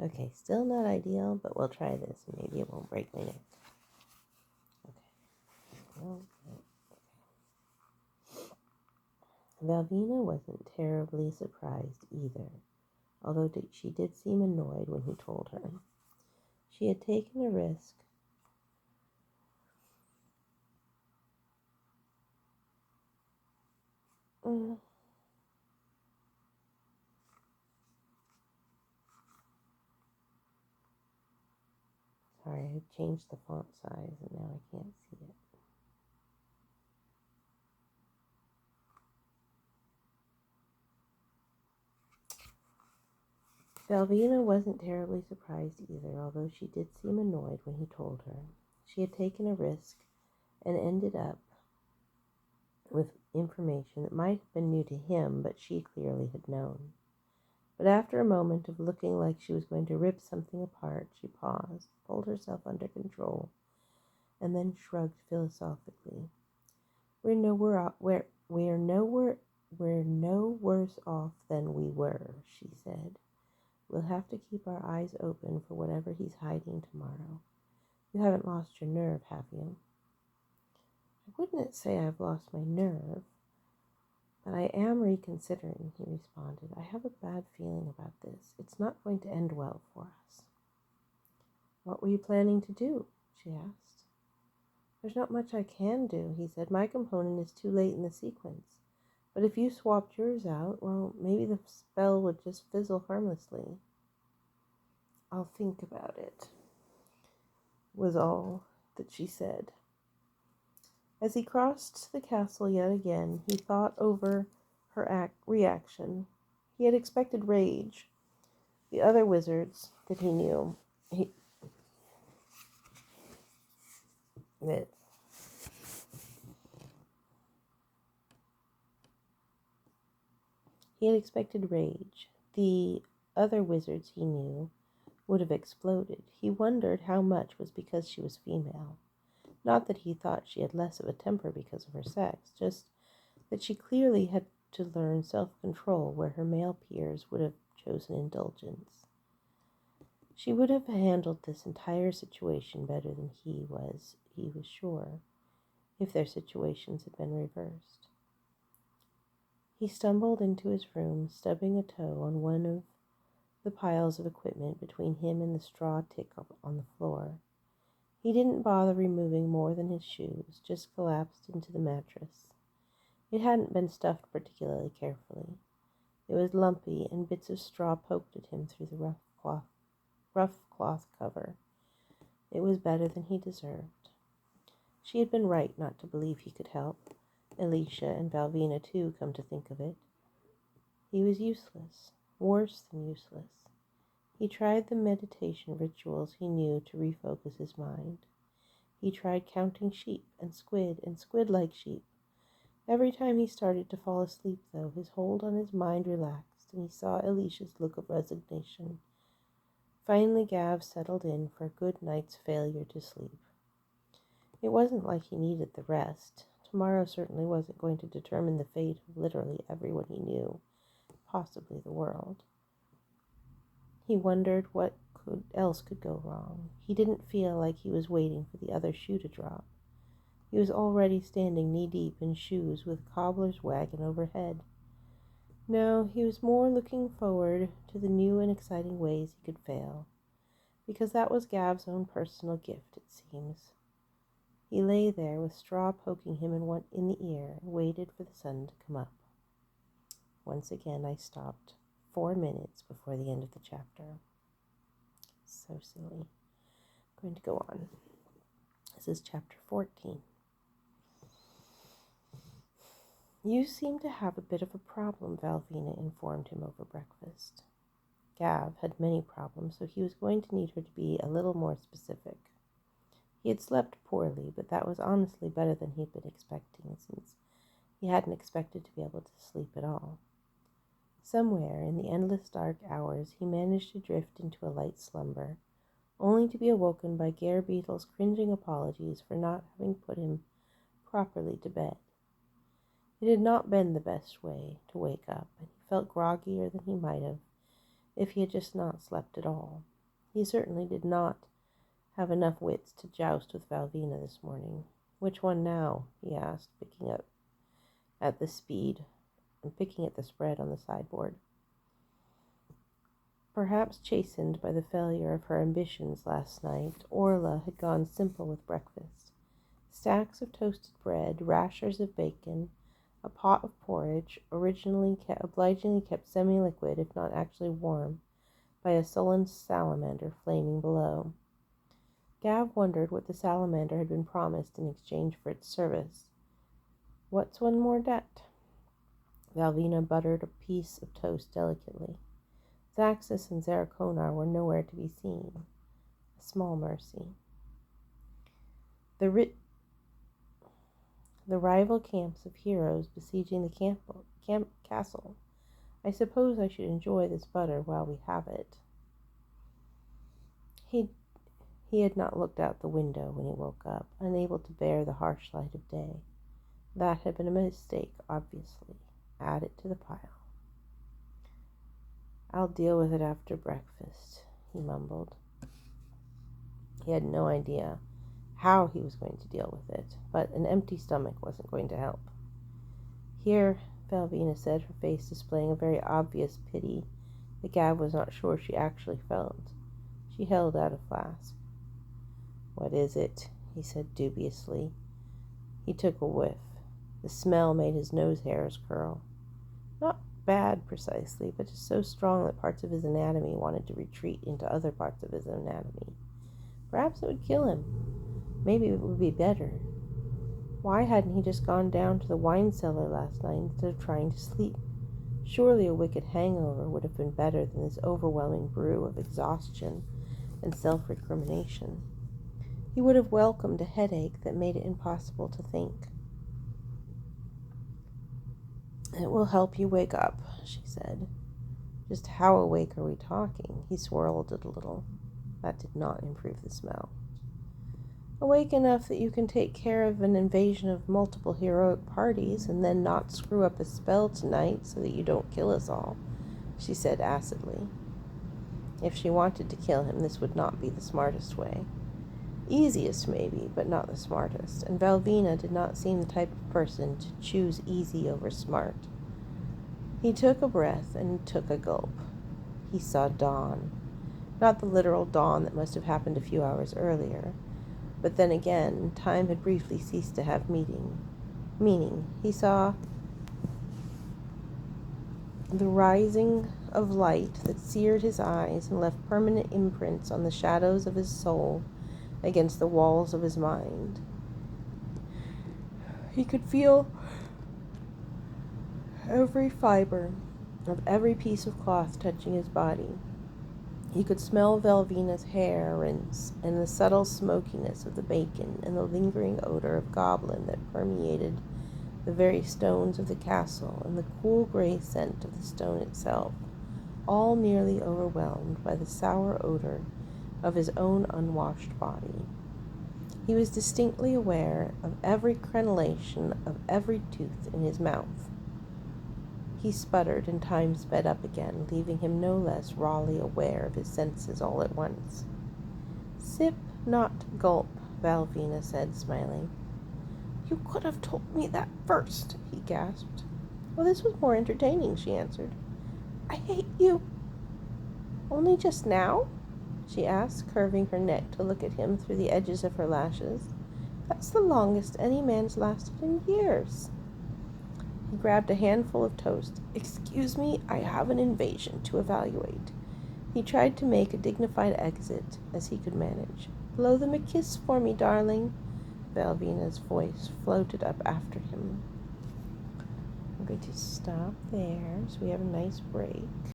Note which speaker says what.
Speaker 1: Okay, still not ideal, but we'll try this and maybe it won't break my neck. Okay. Valvina wasn't terribly surprised either, although she did seem annoyed when he told her. She had taken a risk. Sorry, I changed the font size and now I can't see it. Valvina wasn't terribly surprised either, although she did seem annoyed when he told her. She had taken a risk and ended up with information that might have been new to him, but she clearly had known. But after a moment of looking like she was going to rip something apart, she paused, pulled herself under control, and then shrugged philosophically. We're no worse off than we were, she said. We'll have to keep our eyes open for whatever he's hiding tomorrow. You haven't lost your nerve, have you? I wouldn't say I've lost my nerve, but I am reconsidering, he responded. I have a bad feeling about this. It's not going to end well for us. What were you planning to do? She asked. There's not much I can do, he said. My component is too late in the sequence. But if you swapped yours out, well, maybe the spell would just fizzle harmlessly. I'll think about it, was all that she said. As he crossed the castle yet again, he thought over her reaction. He had expected rage. The other wizards that he knew, he had expected rage. The other wizards he knew would have exploded. He wondered how much was because she was female. Not that he thought she had less of a temper because of her sex, just that she clearly had to learn self-control where her male peers would have chosen indulgence. She would have handled this entire situation better than he was sure, if their situations had been reversed. He stumbled into his room, stubbing a toe on one of the piles of equipment between him and the straw tick on the floor. He didn't bother removing more than his shoes, just collapsed into the mattress. It hadn't been stuffed particularly carefully. It was lumpy, and bits of straw poked at him through the rough cloth cover. It was better than he deserved. She had been right not to believe he could help. Alicia and Valvina, too, come to think of it. He was useless, worse than useless. He tried the meditation rituals he knew to refocus his mind. He tried counting sheep and squid like sheep. Every time he started to fall asleep, though, his hold on his mind relaxed, and he saw Alicia's look of resignation. Finally, Gav settled in for a good night's failure to sleep. It wasn't like he needed the rest. Tomorrow certainly wasn't going to determine the fate of literally everyone he knew, possibly the world. He wondered what else could go wrong. He didn't feel like he was waiting for the other shoe to drop. He was already standing knee-deep in shoes with a cobbler's wagon overhead. No, he was more looking forward to the new and exciting ways he could fail, because that was Gav's own personal gift, it seems. He lay there with straw poking him in the ear and waited for the sun to come up. Once again, I stopped 4 minutes before the end of the chapter. So silly. I'm going to go on. This is chapter 14. You seem to have a bit of a problem, Valvina informed him over breakfast. Gav had many problems, so he was going to need her to be a little more specific. He had slept poorly, but that was honestly better than he'd been expecting, since he hadn't expected to be able to sleep at all. Somewhere in the endless dark hours, he managed to drift into a light slumber, only to be awoken by Beetle's cringing apologies for not having put him properly to bed. It had not been the best way to wake up, and he felt groggier than he might have if he had just not slept at all. He certainly did not have enough wits to joust with Valvina this morning. Which one now? He asked, picking at the spread on the sideboard. Perhaps chastened by the failure of her ambitions last night, Orla had gone simple with breakfast. Stacks of toasted bread, rashers of bacon, a pot of porridge, obligingly kept semi-liquid, if not actually warm, by a sullen salamander flaming below. Gav wondered what the salamander had been promised in exchange for its service. What's one more debt? Valvina buttered a piece of toast delicately. Zaxis and Zarakonar were nowhere to be seen. A small mercy. The rival camps of heroes besieging the castle. I suppose I should enjoy this butter while we have it. He had not looked out the window when he woke up, unable to bear the harsh light of day. That had been a mistake, obviously. Add it to the pile. I'll deal with it after breakfast, he mumbled. He had no idea how he was going to deal with it, but an empty stomach wasn't going to help. Here, Valvina said, her face displaying a very obvious pity that Gav was not sure she actually felt. She held out a flask. What is it? He said dubiously. He took a whiff. The smell made his nose hairs curl. Not bad precisely, but just so strong that parts of his anatomy wanted to retreat into other parts of his anatomy. Perhaps it would kill him. Maybe it would be better. Why hadn't he just gone down to the wine cellar last night instead of trying to sleep? Surely a wicked hangover would have been better than this overwhelming brew of exhaustion and self-recrimination. He would have welcomed a headache that made it impossible to think. It will help you wake up, she said. Just how awake are we talking? He swirled it a little. That did not improve the smell. Awake enough that you can take care of an invasion of multiple heroic parties and then not screw up a spell tonight so that you don't kill us all, she said acidly. If she wanted to kill him, this would not be the smartest way. Easiest, maybe, but not the smartest, and Valvina did not seem the type of person to choose easy over smart. He took a breath and took a gulp. He saw dawn. Not the literal dawn that must have happened a few hours earlier, but then again, time had briefly ceased to have meaning. He saw the rising of light that seared his eyes and left permanent imprints on the shadows of his soul against the walls of his mind. He could feel every fiber of every piece of cloth touching his body. He could smell Valvina's hair rinse and the subtle smokiness of the bacon and the lingering odor of goblin that permeated the very stones of the castle and the cool gray scent of the stone itself, all nearly overwhelmed by the sour odor of his own unwashed body. He was distinctly aware of every crenellation of every tooth in his mouth. He sputtered, and time sped up again, leaving him no less rawly aware of his senses all at once. Sip, not gulp, Valvina said, smiling. You could have told me that first, he gasped. Well, this was more entertaining, she answered. I hate you. Only just now? She asked, curving her neck to look at him through the edges of her lashes. That's the longest any man's lasted in years. He grabbed a handful of toast. Excuse me, I have an invasion to evaluate. He tried to make a dignified exit as he could manage. Blow them a kiss for me, darling. Valvina's voice floated up after him. I'm going to stop there so we have a nice break.